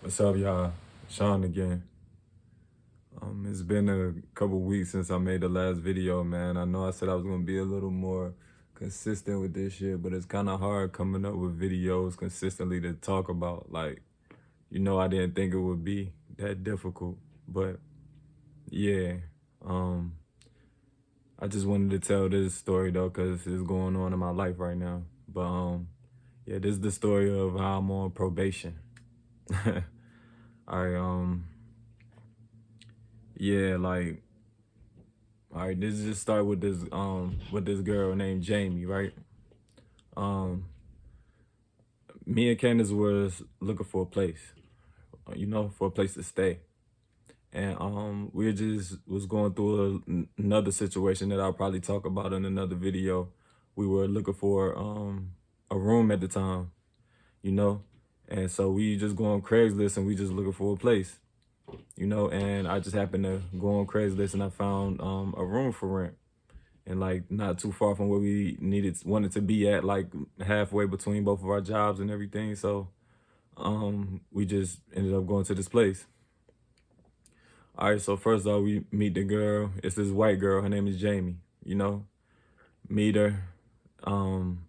What's up, y'all? Shawn again. It's been a couple weeks since I made the last video, man. I know I said I was gonna be a little more consistent with this shit, but it's kind of hard coming up with videos consistently to talk about. Like, I didn't think it would be that difficult, but yeah. Um, I just wanted to tell this story though, cause it's going on in my life right now. But yeah, this is the story of how I'm on probation. I yeah, like, all right, this just start with this girl named Jamie, right? Um, Me and Candace was looking for a place, for a place to stay, and we just was going through another situation that I'll probably talk about in another video. We were looking for a room at the time, you know, and so we just go on Craigslist and we just looking for a place, and I just happened to go on Craigslist and I found a room for rent. And like not too far from where we wanted to be at, like halfway between both of our jobs and everything. So we just ended up going to this place. All right, so first off, we meet the girl. It's this white girl. Her name is Jamie. Meet her. Um,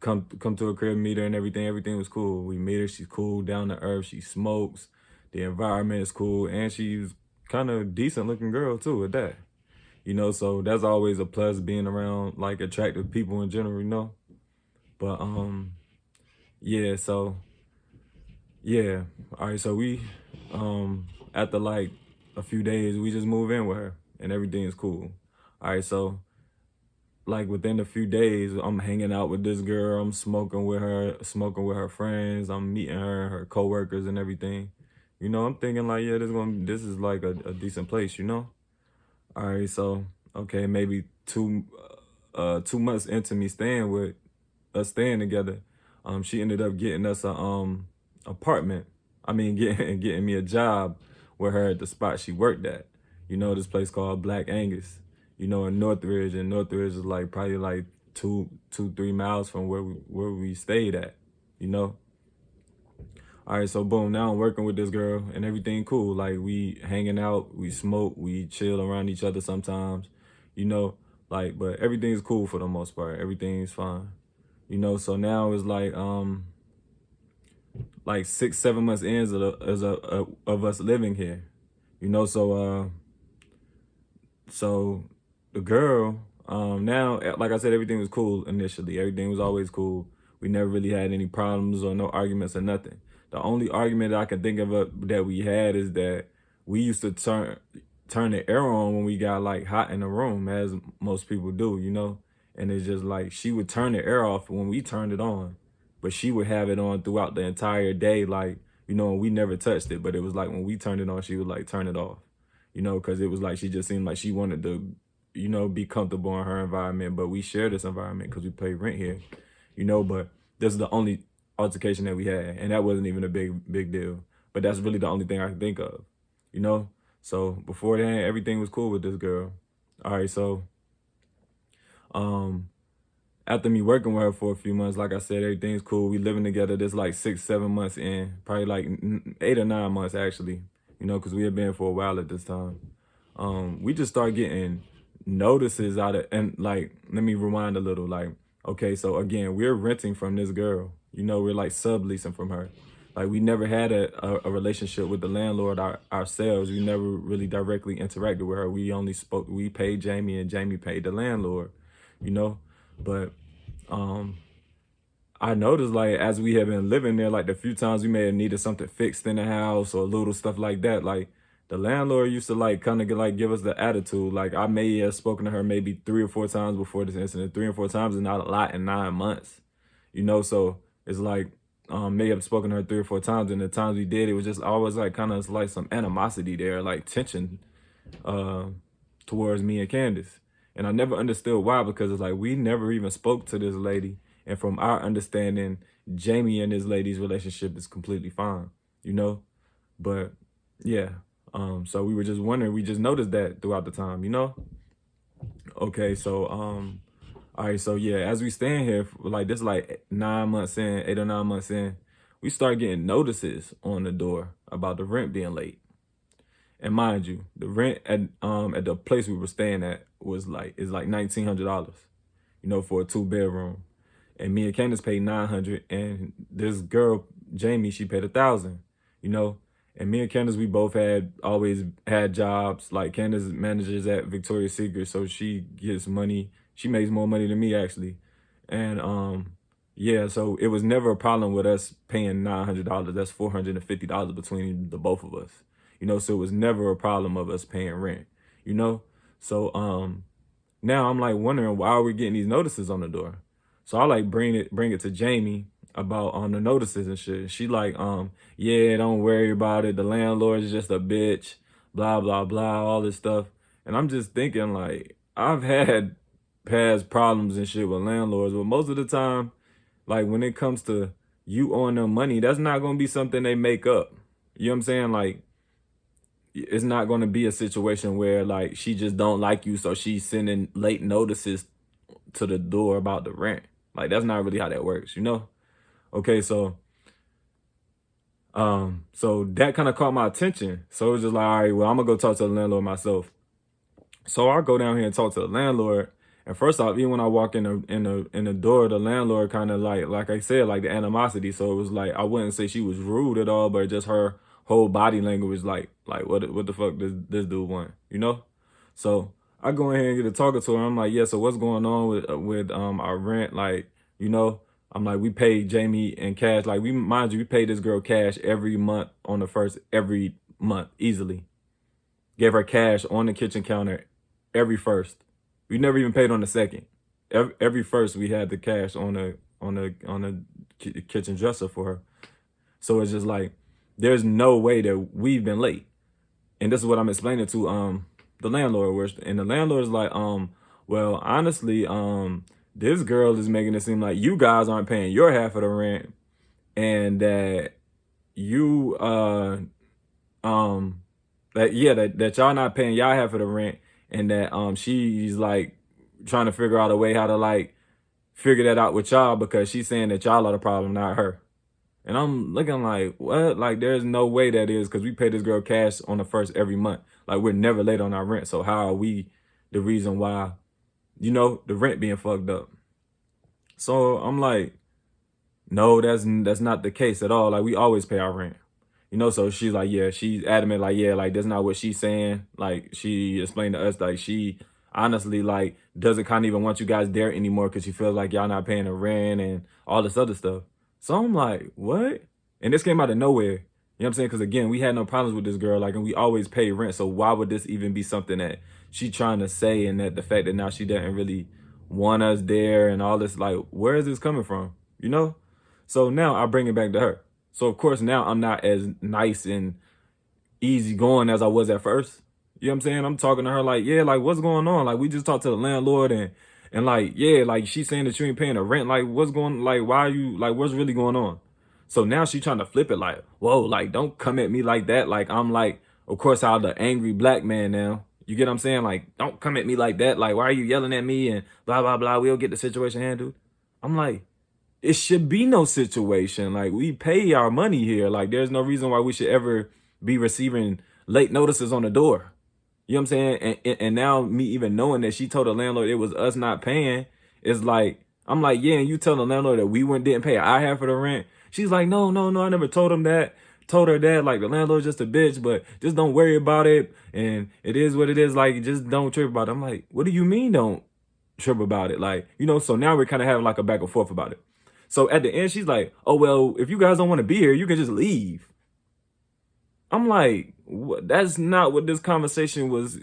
come to her crib, meet her, and everything. Everything was cool. We meet her. She's cool, down to earth. She smokes. The environment is cool, and she's kind of decent looking girl too. At that. So that's always a plus, being around like attractive people in general. But yeah, so yeah. All right, so we after like a few days, we just move in with her and everything is cool. All right, so like within a few days, I'm hanging out with this girl, I'm smoking with her friends, I'm meeting her coworkers and everything. I'm thinking like, yeah, this is like a decent place. All right, so okay, maybe 2 months into me staying together, she ended up getting us a apartment. I mean, getting me a job with her at the spot she worked at. This place called Black Angus. In Northridge, and Northridge is like probably like 3 miles from where we stayed at. You know. All right, so boom, now I'm working with this girl and everything cool. Like we hanging out, we smoke, we chill around each other sometimes, you know, but everything's cool for the most part. Everything's fine. So now it's like 6, 7 months in of us living here. So the girl, now, like I said, everything was cool initially. Everything was always cool. We never really had any problems or no arguments or nothing. The only argument that I can think of that we had is that we used to turn the air on when we got like hot in the room, as most people do. And it's just like she would turn the air off when we turned it on, but she would have it on throughout the entire day, like, and we never touched it. But it was like when we turned it on, she would like turn it off, because it was like she just seemed like she wanted to, be comfortable in her environment. But we share this environment because we pay rent here, but this is the only altercation that we had, and that wasn't even a big deal. But that's really the only thing I can think of, you know. So before that, everything was cool with this girl. All right, so after me working with her for a few months, like I said, everything's cool. We living together. This like 6, 7 months in, probably like 8 or 9 months actually, because we had been for a while at this time. We just start getting notices out of, and like, let me rewind a little. Like, okay, so again, we're renting from this girl. We're like subleasing from her. Like, we never had a relationship with the landlord ourselves. We never really directly interacted with her. We paid Jamie, and Jamie paid the landlord, you know? But I noticed, like, as we have been living there, like the few times we may have needed something fixed in the house or little stuff like that, like the landlord used to like kind of give us the attitude. Like, I may have spoken to her maybe 3 or 4 times before this incident. 3 or 4 times is not a lot in 9 months, so it's like, may have spoken to her 3 or 4 times, and the times we did, it was just always like kind of like some animosity there, like tension towards me and Candace. And I never understood why, because it's like we never even spoke to this lady. And from our understanding, Jamie and this lady's relationship is completely fine. But yeah, so we were just wondering, we just noticed that throughout the time. Okay, so all right, so yeah, as we stand here, like this, like 9 months in, 8 or 9 months in, we start getting notices on the door about the rent being late. And mind you, the rent at the place we were staying at was like $1,900, for a 2-bedroom. And me and Candace paid $900, and this girl Jamie, she paid $1,000. You know, and me and Candace, we both always had jobs. Like Candace manages at Victoria's Secret, so she gets money. She makes more money than me actually, and yeah, so it was never a problem with us paying $900. That's $450 between the both of us. So it was never a problem of us paying rent. So now I'm like wondering why are we getting these notices on the door. So I like bring it to Jamie about on the notices and shit. She like, yeah, don't worry about it. The landlord is just a bitch, blah, blah, blah, all this stuff. And I'm just thinking like, I've had past problems and shit with landlords, but most of the time, like when it comes to you owing them money, that's not going to be something they make up. You know what I'm saying? Like, it's not going to be a situation where like she just don't like you, so she's sending late notices to the door about the rent. Like, that's not really how that works, Okay, so that kind of caught my attention. So it was just like, all right, well, I'm gonna go talk to the landlord myself. So I go down here and talk to the landlord. And first off, even when I walk in the door, the landlord kind of like I said, like the animosity. So it was like, I wouldn't say she was rude at all, but just her whole body language, like what the fuck does this dude want, So I go in here and get to talking to her. I'm like, yeah, so what's going on with our rent? Like, I'm like, we paid Jamie in cash. Like, mind you, we paid this girl cash every month on the first, every month, easily. Gave her cash on the kitchen counter every first. We never even paid on the second. Every first we had the cash on the kitchen dresser for her. So it's just like, there's no way that we've been late. And this is what I'm explaining to the landlord, and the landlord is like, well, honestly, this girl is making it seem like you guys aren't paying your half of the rent, and that you that y'all not paying y'all half of the rent, and that she's like trying to figure out a way how to like figure that out with y'all, because she's saying that y'all are the problem, not her. And I'm looking like, what? Like, there's no way that is, because we pay this girl cash on the first every month. Like, we're never late on our rent. So how are we the reason why, the rent being fucked up? So I'm like, no, that's not the case at all. Like, we always pay our rent. So she's like, yeah, she's adamant, like, yeah, like, that's not what she's saying. Like, she explained to us, like, she honestly, like, doesn't kind of even want you guys there anymore because she feels like y'all not paying the rent and all this other stuff. So I'm like, what? And this came out of nowhere. You know what I'm saying? Because again, we had no problems with this girl, like, and we always pay rent. So why would this even be something that she trying to say, and that the fact that now she doesn't really want us there and all this, like, where is this coming from? So now I bring it back to her. So of course now I'm not as nice and easygoing as I was at first. You know what I'm saying? I'm talking to her like, yeah, like, what's going on? Like, we just talked to the landlord, and like, yeah, like, she's saying that you ain't paying the rent. Like, what's going, like, why are you, like, what's really going on? So now she trying to flip it like, whoa, like, don't come at me like that. Like, I'm like, of course, how the angry black man now. You get what I'm saying? Like, don't come at me like that. Like, why are you yelling at me and blah, blah, blah. We'll get the situation handled. I'm like, it should be no situation. Like, we pay our money here. Like, there's no reason why we should ever be receiving late notices on the door. You know what I'm saying? And now me even knowing that she told the landlord it was us not paying, is like, I'm like, yeah, and you tell the landlord that we didn't pay our half of the rent. She's like, no, I never told him that. Told her that, like, the landlord's just a bitch, but just don't worry about it. And it is what it is. Like, just don't trip about it. I'm like, what do you mean don't trip about it? Like, so now we're kind of having like a back and forth about it. So at the end, she's like, oh, well, if you guys don't want to be here, you can just leave. I'm like, what? That's not what this conversation was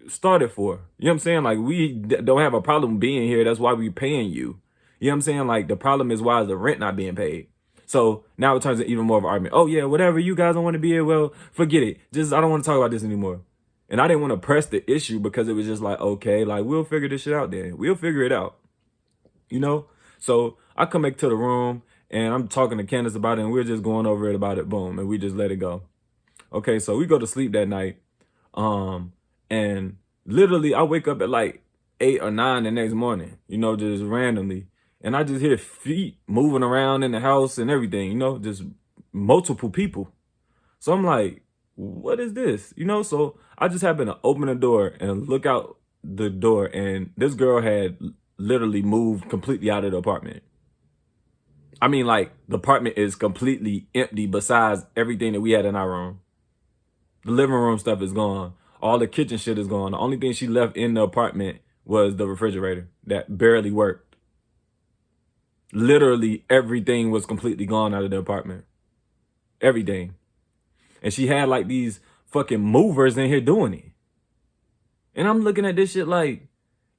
started for. You know what I'm saying? Like, we don't have a problem being here. That's why we paying you. You know what I'm saying? Like, the problem is, why is the rent not being paid? So now it turns into even more of an argument. Oh, yeah, whatever. You guys don't want to be here. Well, forget it. I don't want to talk about this anymore. And I didn't want to press the issue because it was just like, okay, like, we'll figure this shit out then. We'll figure it out. So I come back to the room and I'm talking to Candace about it, and we're just going over it about it. Boom. And we just let it go. Okay, so we go to sleep that night. And literally I wake up at like 8 or 9 the next morning, just randomly. And I just hear feet moving around in the house and everything, just multiple people. So I'm like, what is this? You know, so I just happened to open the door and look out the door, and this girl had literally moved completely out of the apartment. I mean, like, the apartment is completely empty besides everything that we had in our room. The living room stuff is gone. All the kitchen shit is gone. The only thing she left in the apartment was the refrigerator that barely worked. Literally everything was completely gone out of the apartment. Everything. And she had like these fucking movers in here doing it. And I'm looking at this shit like,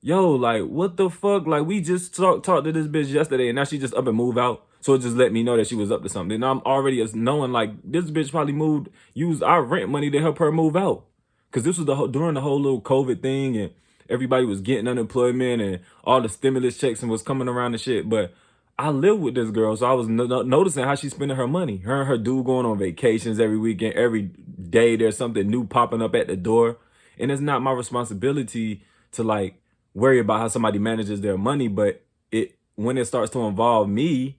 yo, like, what the fuck? Like, we just talked to this bitch yesterday, and now she just up and move out. So it just let me know that she was up to something. And I'm already knowing, like, this bitch probably used our rent money to help her move out. Because this was during the whole little COVID thing, and everybody was getting unemployment, and all the stimulus checks and was coming around and shit. But I live with this girl, so I was noticing how she's spending her money. Her and her dude going on vacations every weekend. Every day there's something new popping up at the door. And it's not my responsibility to, like, worry about how somebody manages their money, but when it starts to involve me,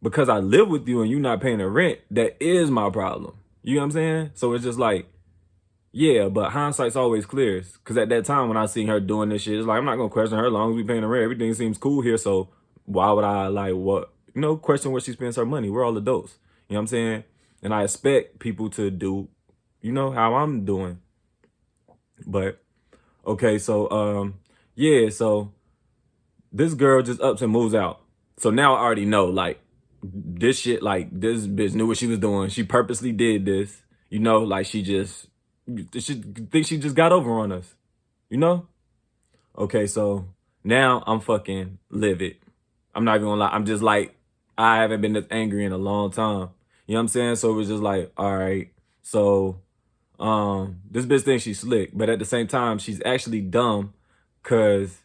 because I live with you and you not paying the rent, that is my problem. You know what I'm saying? So it's just like, yeah, but hindsight's always clear. Because at that time when I seen her doing this shit, it's like, I'm not gonna question her as long as we paying the rent. Everything seems cool here, so why would I, like, what, question where she spends her money? We're all adults. You know what I'm saying? And I expect people to do, how I'm doing. But okay, so yeah, so this girl just ups and moves out. So now I already know, like, this shit, like, this bitch knew what she was doing. She purposely did this, like, she think she just got over on us, Okay, so now I'm fucking livid. I'm not even gonna lie. I'm just like, I haven't been this angry in a long time. You know what I'm saying? So it was just like, all right, so this bitch thinks she's slick, but at the same time, she's actually dumb, cause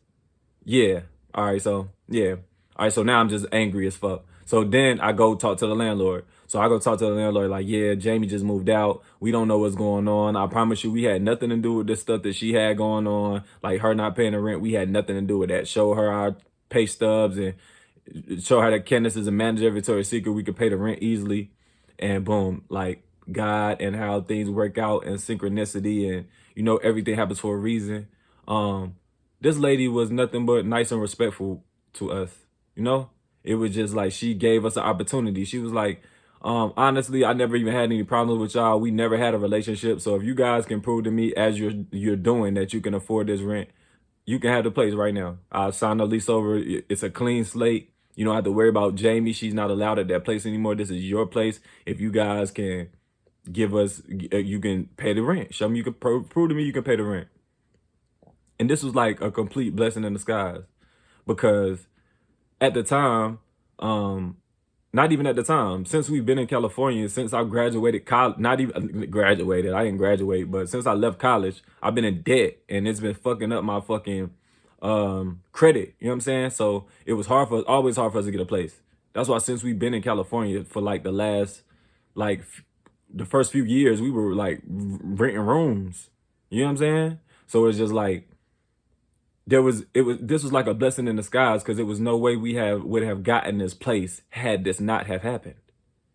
yeah. All right, so yeah. All right, so now I'm just angry as fuck. So then I go talk to the landlord. So I go talk to the landlord like, yeah, Jamie just moved out. We don't know what's going on. I promise you, we had nothing to do with this stuff that she had going on. Like her not paying the rent, we had nothing to do with that. Show her our pay stubs and show her that Candace is a manager of Victoria's Secret. We could pay the rent easily. And boom, like God and how things work out and synchronicity and, everything happens for a reason. This lady was nothing but nice and respectful to us. It was just like she gave us an opportunity. She was like, honestly, I never even had any problems with y'all. We never had a relationship. So if you guys can prove to me as you're doing that you can afford this rent, you can have the place right now. I'll sign the lease over. It's a clean slate. You don't have to worry about Jamie. She's not allowed at that place anymore. This is your place. If you guys can give us, you can pay the rent. Show me you can prove to me you can pay the rent. And this was like a complete blessing in disguise, because at the time, not even at the time, since we've been in California, since I graduated college, not even graduated, I didn't graduate, but since I left college, I've been in debt, and it's been fucking up my fucking credit. You know what I'm saying? So it was always hard for us to get a place. That's why since we've been in California for like the last, like the first few years, we were like renting rooms. You know what I'm saying? So it's just like, this was like a blessing in disguise, because it was no way we would have gotten this place had this not have happened.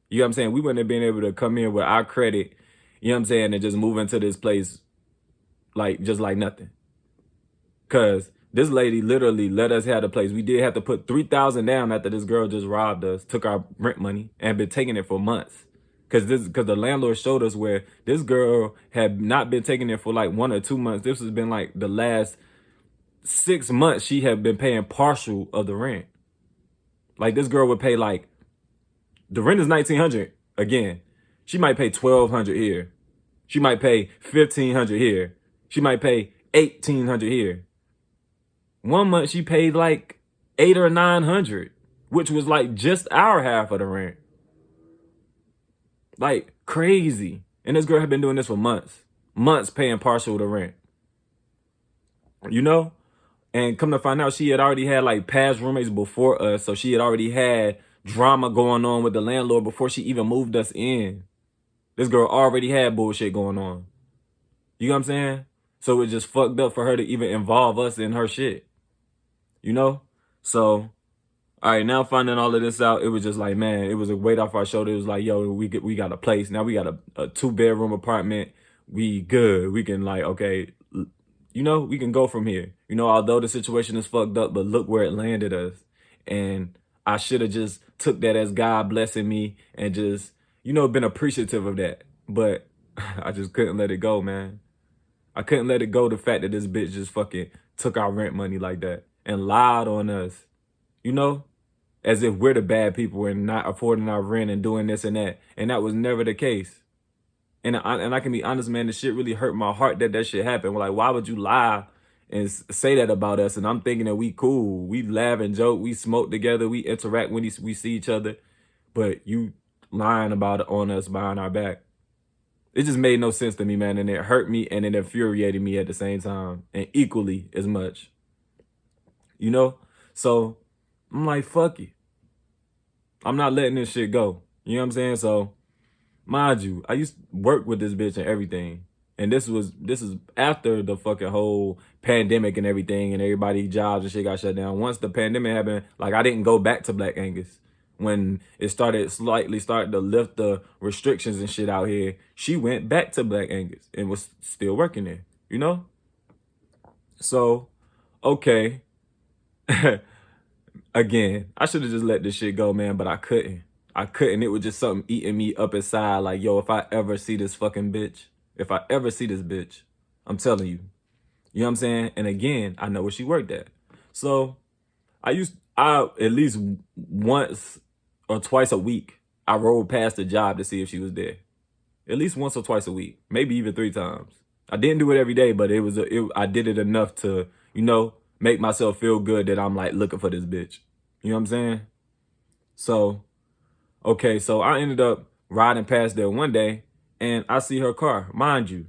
You know what I'm saying? We wouldn't have been able to come in with our credit, you know what I'm saying, and just move into this place like just like nothing. Cause this lady literally let us have the place. We did have to put $3,000 down after this girl just robbed us, took our rent money, and been taking it for months. Cause the landlord showed us where this girl had not been taking it for like 1 or 2 months. This has been like the last 6 months she had been paying partial of the rent. Like this girl would pay, like, the rent is $1,900 again. She might pay $1,200 here. She might pay $1,500 here. She might pay $1,800 here. 1 month she paid like $800 or $900, which was like just our half of the rent. Like crazy. And this girl had been doing this for months paying partial the rent. And come to find out, she had already had like past roommates before us. So she had already had drama going on with the landlord before she even moved us in. This girl already had bullshit going on. You know what I'm saying? So it just fucked up for her to even involve us in her shit. So, all All right, now finding all of this out, it was just like, man, it was a weight off our shoulder. It was like, yo, we got a place. Now we got a 2-bedroom apartment. We good. We can like, okay, we can go from here. Although the situation is fucked up, but look where it landed us. And I should have just took that as God blessing me and just, been appreciative of that. But I just couldn't let it go, man. I couldn't let it go, the fact that this bitch just fucking took our rent money like that and lied on us, as if we're the bad people and not affording our rent and doing this and that. And that was never the case. And I can be honest, man, the shit really hurt my heart that shit happened. Like, why would you lie and say that about us? And I'm thinking that we cool. We laugh and joke. We smoke together. We interact when we see each other. But you lying about it on us behind our back. It just made no sense to me, man. And it hurt me and it infuriated me at the same time. And equally as much. So I'm like, fuck it. I'm not letting this shit go. You know what I'm saying? So, mind you, I used to work with this bitch and everything. And this is after the fucking whole pandemic and everything and everybody's jobs and shit got shut down. Once the pandemic happened, like I didn't go back to Black Angus. When it started to lift the restrictions and shit out here, she went back to Black Angus and was still working there, So, okay. Again, I should have just let this shit go, man, but I couldn't. It was just something eating me up inside. Like, yo, if I ever see this fucking bitch, I'm telling you. You know what I'm saying? And again, I know where she worked at. So I at least once or twice a week, I rolled past the job to see if she was there. At least once or twice a week, maybe even 3 times. I didn't do it every day, but I did it enough to, make myself feel good that I'm like looking for this bitch. You know what I'm saying? So, okay, so I ended up riding past there one day and I see her car. Mind you,